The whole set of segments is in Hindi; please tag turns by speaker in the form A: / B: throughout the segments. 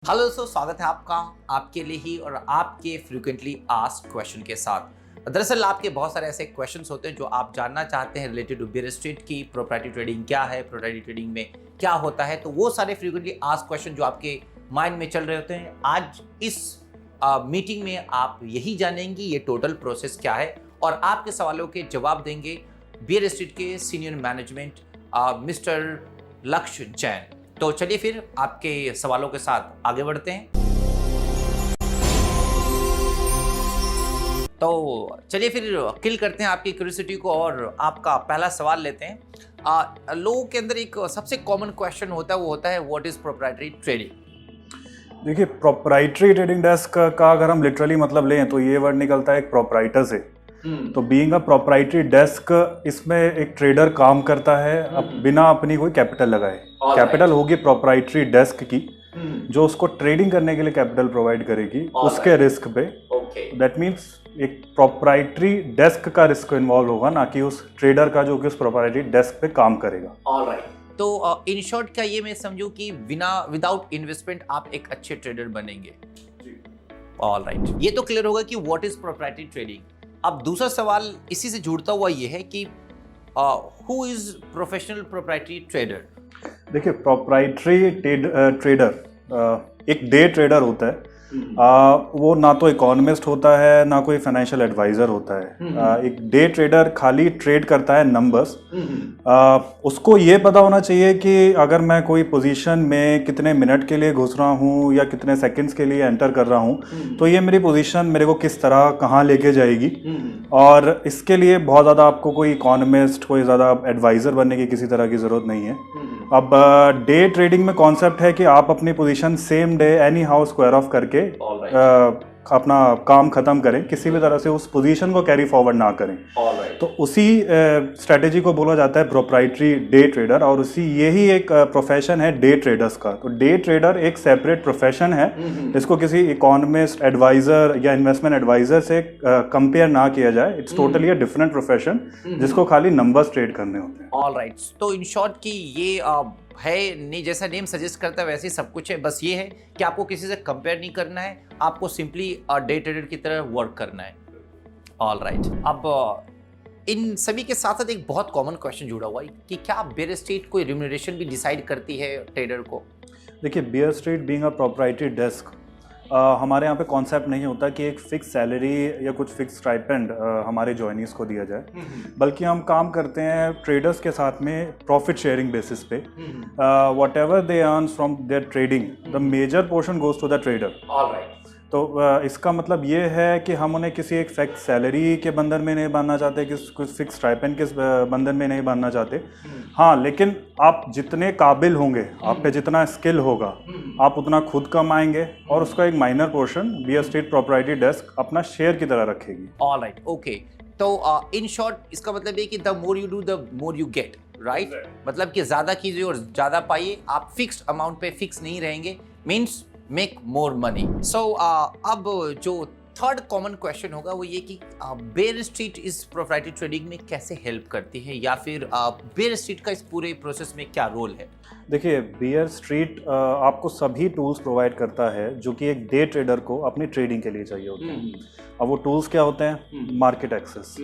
A: हेलो दोस्तों, स्वागत है आपका आपके लिए ही और आपके फ्रीक्वेंटली आस्क्ड क्वेश्चन के साथ। दरअसल आपके बहुत सारे ऐसे क्वेश्चंस होते हैं जो आप जानना चाहते हैं रिलेटेड टू बियर स्ट्रीट की प्रोप्राइटरी ट्रेडिंग क्या है, प्रोप्राइटरी ट्रेडिंग में क्या होता है। तो वो सारे फ्रीक्वेंटली आस्क्ड क्वेश्चन जो आपके माइंड में चल रहे होते हैं, आज इस मीटिंग में आप यही जानेंगे ये टोटल प्रोसेस क्या है और आपके सवालों के जवाब देंगे बियर स्ट्रीट के सीनियर मैनेजमेंट मिस्टर लक्ष्य जैन। तो चलिए फिर आपके सवालों के साथ आगे बढ़ते हैं। तो चलिए फिर किल करते हैं आपकी क्यूरियोसिटी को और आपका पहला सवाल लेते हैं। लोगों के अंदर एक सबसे कॉमन क्वेश्चन होता है, वो होता है व्हाट इज प्रोप्राइटरी ट्रेडिंग।
B: देखिए, प्रोप्राइटरी ट्रेडिंग डेस्क का अगर हम लिटरली मतलब लें तो ये वर्ड निकलता है एक प्रोप्राइटर से। तो बीइंग अ प्रोप्राइटरी डेस्क, इसमें एक ट्रेडर काम करता है अब बिना अपनी कोई कैपिटल लगाए। कैपिटल होगी प्रोप्राइटरी डेस्क की जो उसको ट्रेडिंग करने के लिए कैपिटल प्रोवाइड करेगी उसके रिस्क पे। दैट मीन्स एक प्रोप्राइटरी डेस्क का रिस्क इन्वॉल्व होगा, ना कि उस ट्रेडर का जो कि उस प्रोप्राइटरी डेस्क पे काम करेगा।
A: ऑलराइट, तो इन शॉर्ट क्या ये मैं समझूं कि विदाउट इन्वेस्टमेंट आप एक अच्छे ट्रेडर बनेंगे। ऑलराइट, ये तो क्लियर होगा कि व्हाट इज प्रोप्राइटरी ट्रेडिंग। अब दूसरा सवाल इसी से जुड़ता हुआ ये है कि who is professional proprietary trader.
B: देखिए, प्रोप्राइटरी ट्रेडर एक डे ट्रेडर होता है। वो ना तो इकोनॉमिस्ट होता है ना कोई फाइनेंशियल एडवाइजर होता है। एक डे ट्रेडर खाली ट्रेड करता है नंबर्स। उसको ये पता होना चाहिए कि अगर मैं कोई पोजीशन में कितने मिनट के लिए घुस रहा हूँ या कितने सेकंड्स के लिए एंटर कर रहा हूँ तो ये मेरी पोजीशन मेरे को किस तरह कहाँ लेके जाएगी। और इसके लिए बहुत ज़्यादा आपको कोई इकोनॉमिस्ट, कोई ज़्यादा एडवाइज़र बनने की किसी तरह की ज़रूरत नहीं है। अब डे ट्रेडिंग में कॉन्सेप्ट है कि आप अपनी position same day any how square of करके अपना काम खत्म करें, किसी भी तरह से उस पोजीशन को कैरी फॉरवर्ड ना करें। तो उसी स्ट्रेटेजी को बोला जाता है प्रोप्राइटरी डे ट्रेडर, और उसी यही एक प्रोफेशन है डे ट्रेडर्स का। तो डे ट्रेडर एक सेपरेट प्रोफेशन है, इसको किसी इकोनॉमिस्ट, एडवाइजर या इन्वेस्टमेंट एडवाइजर से कंपेयर ना किया जाए। It's totally a different profession जिसको खाली नंबर्स ट्रेड करने होते हैं।
A: ऑलराइट, तो इन शॉर्ट की ये है नहीं, जैसा नेम सजेस्ट करता है वैसे ही सब कुछ है। बस ये है कि आपको किसी से कंपेयर नहीं करना है, आपको सिंपली डे ट्रेडर की तरह वर्क करना है। ऑलराइट, अब इन सभी के साथ साथ एक बहुत कॉमन क्वेश्चन जुड़ा हुआ है कि क्या बियर स्ट्रीट कोई रिम्यूनरेशन भी डिसाइड करती है ट्रेडर को।
B: देखिए, Bear Street being a proprietary desk, हमारे यहाँ पे कॉन्सेप्ट नहीं होता कि एक फिक्स सैलरी या कुछ फिक्स स्टाइपेंड हमारे जॉइनीज को दिया जाए, बल्कि हम काम करते हैं ट्रेडर्स के साथ में प्रॉफिट शेयरिंग बेसिस पे। Whatever they earn from their trading, the major portion goes to the trader. तो इसका मतलब ये है कि हम उन्हें किसी एक फिक्स सैलरी के बंधन में नहीं बांधना चाहते, कुछ फिक्स स्टाइपेंड के बंधन में नहीं बांधना चाहते। हाँ, लेकिन आप जितने काबिल होंगे, आप पे जितना स्किल होगा, आप उतना खुद कमाएंगे और उसका एक minor portion Bear Street proprietary desk अपना शेयर की तरह रखेगी।
A: Alright, okay. तो इन शॉर्ट इसका मतलब ये कि the more you do the more you get, right. मतलब कि ज़्यादा कीजिए और ज़्यादा पाइए, आप फिक्स्ड अमाउंट पे फिक्स नहीं रहेंगे, मीन्स मेक मोर मनी। सो अब जो थर्ड कॉमन क्वेश्चन होगा वो ये कि बियर स्ट्रीट इस प्रोप्राइटरी ट्रेडिंग में कैसे हेल्प करती है, या फिर बियर स्ट्रीट का इस पूरे प्रोसेस में क्या रोल है।
B: देखिए, बियर स्ट्रीट आपको सभी टूल्स प्रोवाइड करता है जो कि एक डे ट्रेडर को अपनी ट्रेडिंग के लिए चाहिए होते हैं। अब वो टूल्स क्या होते हैं? Market access.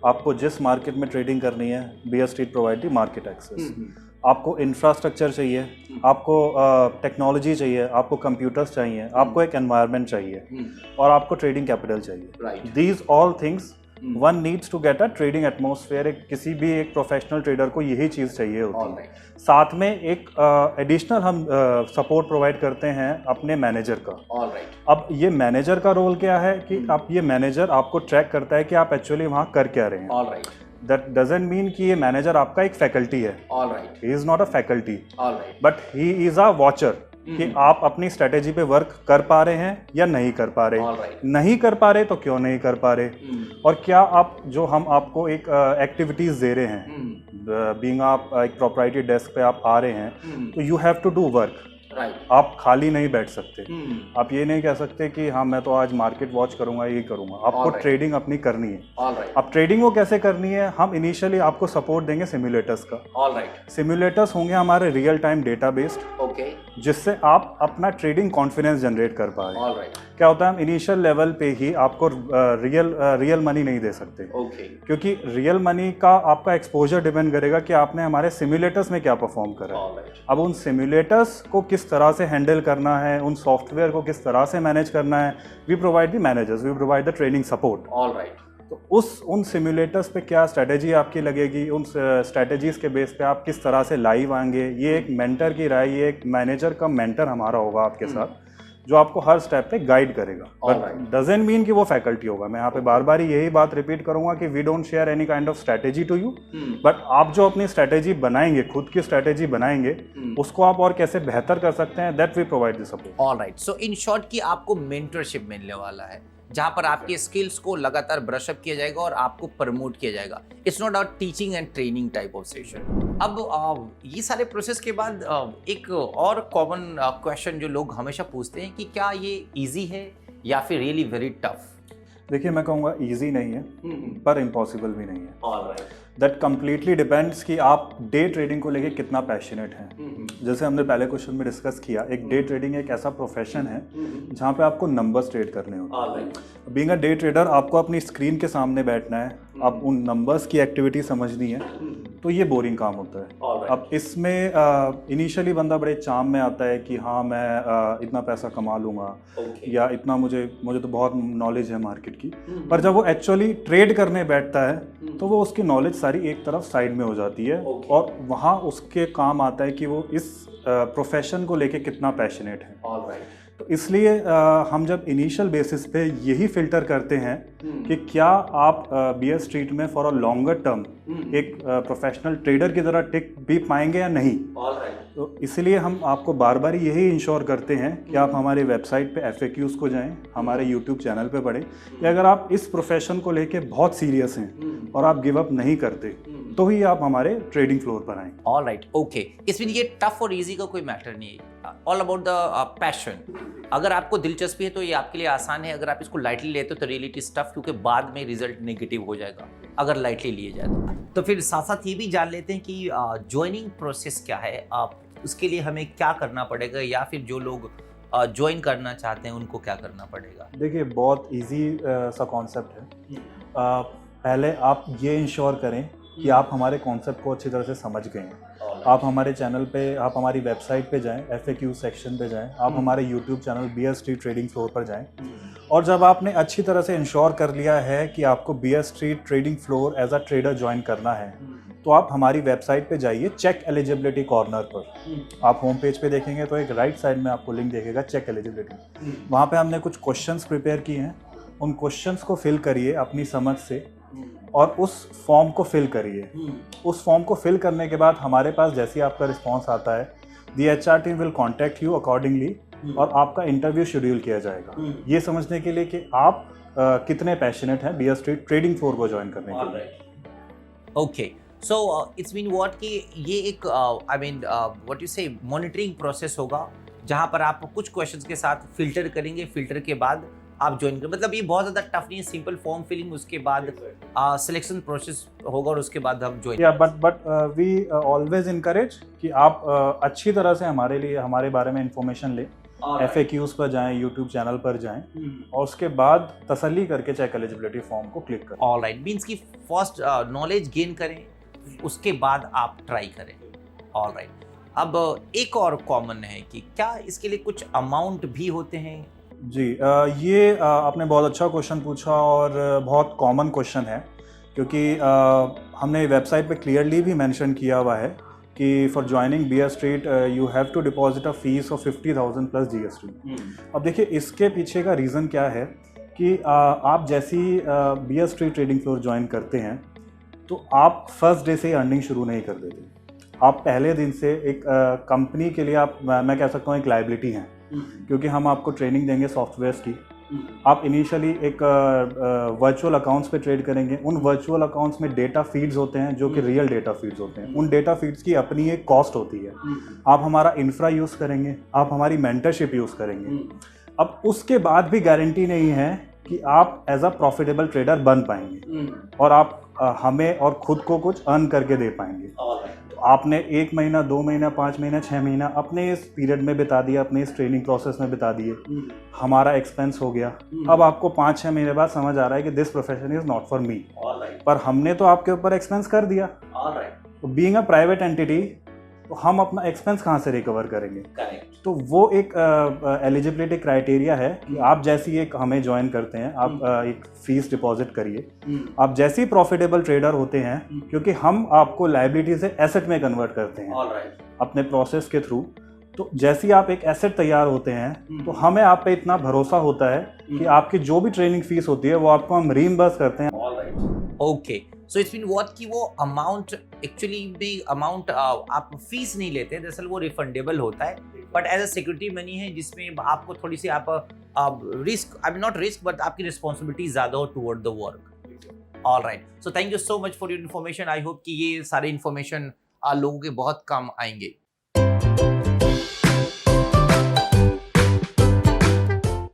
B: आपको जिस मार्केट में ट्रेडिंग करनी है, Bear Street provide the market access. आपको इंफ्रास्ट्रक्चर चाहिए, आपको टेक्नोलॉजी चाहिए, आपको कंप्यूटर्स चाहिए, आपको एक एनवायरनमेंट चाहिए और आपको ट्रेडिंग कैपिटल चाहिए। These all things one needs to get a trading atmosphere. किसी भी एक प्रोफेशनल ट्रेडर को यही चीज़ चाहिए होती है। साथ में एक एडिशनल हम सपोर्ट प्रोवाइड करते हैं अपने मैनेजर का। अब ये मैनेजर का रोल क्या है कि आप ये मैनेजर आपको ट्रैक करता है कि आप एक्चुअली वहाँ कर क्या रहे हैं। That doesn't mean कि ये मैनेजर आपका एक फैकल्टी है। He is not a faculty, but he is a watcher कि आप अपनी स्ट्रेटेजी पे वर्क कर पा रहे हैं या नहीं कर पा रहे। नहीं कर पा रहे तो क्यों नहीं कर पा रहे, और क्या आप जो हम आपको एक एक्टिविटीज दे रहे हैं, बीइंग आप एक प्रोप्राइटरी डेस्क पे आप आ रहे हैं, तो you have to do work.
A: Right.
B: आप खाली नहीं बैठ सकते। आप ये नहीं कह सकते कि हाँ मैं तो आज मार्केट वॉच करूंगा, ये करूंगा। आपको ट्रेडिंग अपनी करनी है। अब ट्रेडिंग को कैसे करनी है, हम इनिशियली आपको सपोर्ट देंगे सिमुलेटर्स का।
A: ऑलराइट।
B: सिमुलेटर्स होंगे हमारे real time data based,
A: okay.
B: जिससे आप अपना ट्रेडिंग कॉन्फिडेंस जनरेट कर पाए।
A: ऑलराइट।
B: क्या होता है, हम इनिशियल लेवल पे ही आपको रियल मनी नहीं दे सकते।
A: ओके।
B: क्योंकि रियल मनी का आपका एक्सपोजर डिपेंड करेगा कि आपने हमारे सिमुलेटर्स में क्या परफॉर्म करा है। अब उन सिमुलेटर्स को किस तरह से हैंडल करना है, उन सॉफ्टवेयर को किस तरह से मैनेज करना है, we provide the managers, we provide the training support.
A: Alright.
B: तो उन सिमुलेटर्स पे क्या स्ट्रेटेजी आपकी लगेगी, उन स्ट्रेटेजीज के बेस पे आप किस तरह से लाइव आएंगे, ये एक मेंटर की राय, ये एक मैनेजर का मेंटर हमारा होगा आपके साथ, जो आपको हर स्टेप पे गाइड करेगा। बट डजंट मीन कि वो फैकल्टी होगा। मैं यहाँ पे बार बार यही बात रिपीट करूंगा कि we don't share any kind of strategy to you, but आप जो अपनी स्ट्रेटेजी बनाएंगे, खुद की स्ट्रेटेजी बनाएंगे, उसको आप और कैसे बेहतर कर सकते हैं, that we provide the support.
A: Alright. So in short कि आपको मेंटरशिप मिलने वाला है, जहां पर आपके स्किल्स को लगातार ब्रशअप किया जाएगा और आपको प्रमोट किया जाएगा। It's not about teaching and training type of session. अब ये सारे प्रोसेस के बाद एक और कॉमन क्वेश्चन जो लोग हमेशा पूछते हैं कि क्या ये इजी है या फिर रियली वेरी टफ?
B: देखिए, मैं कहूँगा इजी नहीं है, पर इम्पॉसिबल भी नहीं है।
A: ऑलराइट।
B: दैट कम्प्लीटली डिपेंड्स कि आप डे ट्रेडिंग को लेके कितना पैशनेट हैं। जैसे हमने पहले क्वेश्चन में डिस्कस किया, एक डे ट्रेडिंग एक ऐसा प्रोफेशन है जहाँ पे आपको नंबर्स ट्रेड करने होते हैं। बीइंग अ डे ट्रेडर, आपको अपनी स्क्रीन के सामने बैठना है, आप उन नंबर्स की एक्टिविटी समझनी है, तो ये बोरिंग काम होता है। अब इसमें इनिशियली बंदा बड़े चाम में आता है कि हाँ मैं इतना पैसा कमा लूँगा, या इतना मुझे तो बहुत नॉलेज है मार्केट की। पर जब वो एक्चुअली ट्रेड करने बैठता है तो वो उसकी नॉलेज सारी एक तरफ साइड में हो जाती है, और वहाँ उसके काम आता है कि वो इस प्रोफेशन को लेके कितना पैशनेट है। तो इसलिए हम जब इनिशियल बेसिस पे यही फिल्टर करते हैं कि क्या आप बीएस स्ट्रीट में फॉर अ लॉन्गर टर्म एक प्रोफेशनल ट्रेडर की तरह टिक भी पाएंगे या नहीं। तो इसलिए हम आपको बार बार यही इंश्योर करते हैं कि आप हमारे वेबसाइट पे FAQs को जाएं, हमारे यूट्यूब चैनल पे पढ़ें, कि अगर आप इस प्रोफेशन को लेके बहुत सीरियस हैं और आप गिव अप नहीं करते, तो ही आप हमारे ट्रेडिंग फ्लोर पर आएं।
A: Alright, okay. इसमें ये टफ और इजी का कोई मैटर नहीं है, ऑल अबाउट द पैशन। अगर आपको दिलचस्पी है तो ये आपके लिए आसान है, अगर आप इसको लाइटली लेते हो तो रियली इट इज टफ, क्योंकि बाद में रिजल्ट नेगेटिव हो जाएगा अगर लाइटली लिए जाए तो। फिर साथ साथ ये भी जान लेते हैं कि ज्वाइनिंग प्रोसेस क्या है, उसके लिए हमें क्या करना पड़ेगा, या फिर जो लोग ज्वाइन करना चाहते हैं उनको क्या करना पड़ेगा?
B: देखिए, बहुत इजी सा कॉन्सेप्ट है। पहले आप ये इंश्योर करें कि आप हमारे कॉन्सेप्ट को अच्छी तरह से समझ गए हैं। आप हमारे चैनल पे, आप हमारी वेबसाइट पे जाएं, FAQ सेक्शन पे जाएं, आप हमारे YouTube channel BS Street trading floor पर जाएं, और जब आपने अच्छी तरह से इंश्योर कर लिया है कि आपको BS Street trading floor as a trader join करना है, तो आप हमारी वेबसाइट पे जाइए, चेक एलिजिबिलिटी कॉर्नर पर। आप होम पेज पे देखेंगे तो एक राइट साइड में आपको लिंक देखेगा चेक एलिजिबिलिटी। वहाँ पे हमने कुछ क्वेश्चंस प्रिपेयर किए हैं, उन क्वेश्चंस को फिल करिए अपनी समझ से, और उस फॉर्म को फिल करिए। उस फॉर्म को फिल करने के बाद हमारे पास जैसे ही आपका रिस्पॉन्स आता है, दी HR team will contact you accordingly, और आपका इंटरव्यू शेड्यूल किया जाएगा, ये समझने के लिए कि आप कितने पैशनेट हैं बीएस स्ट्रीट ट्रेडिंग फ्लोर को ज्वाइन करने के लिए।
A: Okay, so it's mean what कि ये एक आई मीन व्हाट यू से मॉनिटरिंग प्रोसेस होगा, जहां पर आप कुछ क्वेश्चंस के साथ फिल्टर करेंगे, फिल्टर के बाद आप ज्वाइन कर, मतलब ये बहुत ज़्यादा टफ नहीं है, सिंपल फॉर्म फिलिंग, उसके बाद सिलेक्शन प्रोसेस होगा और उसके बाद हम ज्वाइन।
B: या बट वी ऑलवेज इनकरेज कि आप अच्छी तरह से हमारे बारे में इंफॉर्मेशन लें, FAQs पर जाएं, यूट्यूब चैनल पर जाएं, और उसके बाद तसल्ली करके चेक एलिजिबिलिटी फॉर्म को क्लिक करें।
A: ऑलराइट, मींस कि फर्स्ट नॉलेज गेन करें, उसके बाद आप ट्राई करें। ऑलराइट, अब एक और कॉमन है कि क्या इसके लिए कुछ अमाउंट भी होते हैं?
B: जी, ये आपने बहुत अच्छा क्वेश्चन पूछा, और बहुत कॉमन क्वेश्चन है, क्योंकि हमने वेबसाइट पे क्लियरली भी मेंशन किया हुआ है कि for joining BS Street you have to deposit a fees of 50,000 plus GST। अब देखिए, इसके पीछे का रीज़न क्या है कि आप जैसी BS Street trading floor join करते हैं तो आप फर्स्ट डे से ही अर्निंग शुरू नहीं कर देते। आप पहले दिन से एक कंपनी के लिए आप, मैं कह सकता हूँ, एक लायबिलिटी हैं, क्योंकि हम आपको ट्रेनिंग देंगे सॉफ्टवेयर्स की, आप इनिशियली एक वर्चुअल अकाउंट्स पे ट्रेड करेंगे। उन वर्चुअल अकाउंट्स में डेटा फीड्स होते हैं जो कि रियल डेटा फीड्स होते हैं। उन डेटा फीड्स की अपनी एक कॉस्ट होती है। आप हमारा इंफ्रा यूज़ करेंगे, आप हमारी मेंटरशिप यूज़ करेंगे। अब उसके बाद भी गारंटी नहीं है कि आप एज अ प्रॉफिटेबल ट्रेडर बन पाएंगे और आप हमें और खुद को कुछ अर्न करके दे पाएंगे। तो आपने 1 महीना, 2 महीना, 5 महीना, 6 महीना अपने इस पीरियड में बिता दिया, अपने इस ट्रेनिंग प्रोसेस में बिता दिए, हमारा एक्सपेंस हो गया। अब आपको 5-6 महीने बाद समझ आ रहा है कि this profession is not for me, पर हमने तो आपके ऊपर एक्सपेंस कर दिया। तो बीइंग अ प्राइवेट एंटिटी, तो हम अपना एक्सपेंस कहाँ से रिकवर करेंगे? तो वो एक एलिजिबिलिटी क्राइटेरिया है कि आप जैसी एक हमें ज्वाइन करते हैं, आप एक फीस डिपॉजिट करिए। आप जैसे ही प्रॉफिटेबल ट्रेडर होते हैं, क्योंकि हम आपको लायबिलिटी से एसेट में कन्वर्ट करते हैं अपने प्रोसेस के थ्रू। तो जैसे ही आप एक एसेट तैयार होते हैं, तो हमें आप पे इतना भरोसा होता है कि आपकी जो भी ट्रेनिंग फीस होती है वो आपको हम रीइंबर्स करते हैं।
A: Okay, so it's mean what कि वो अमाउंट एक्चुअली में अमाउंट आप फीस नहीं लेते, दरअसल वो रिफंडेबल होता है, but as a security money है जिसमें आपको थोड़ी सी आप risk, I mean not risk but आपकी रिस्पॉन्सिबिलिटी ज़्यादा हो toward the work. All right, so thank you so much for your information. I hope कि ये सारे इन्फॉर्मेशन लोगों के बहुत काम आएंगे।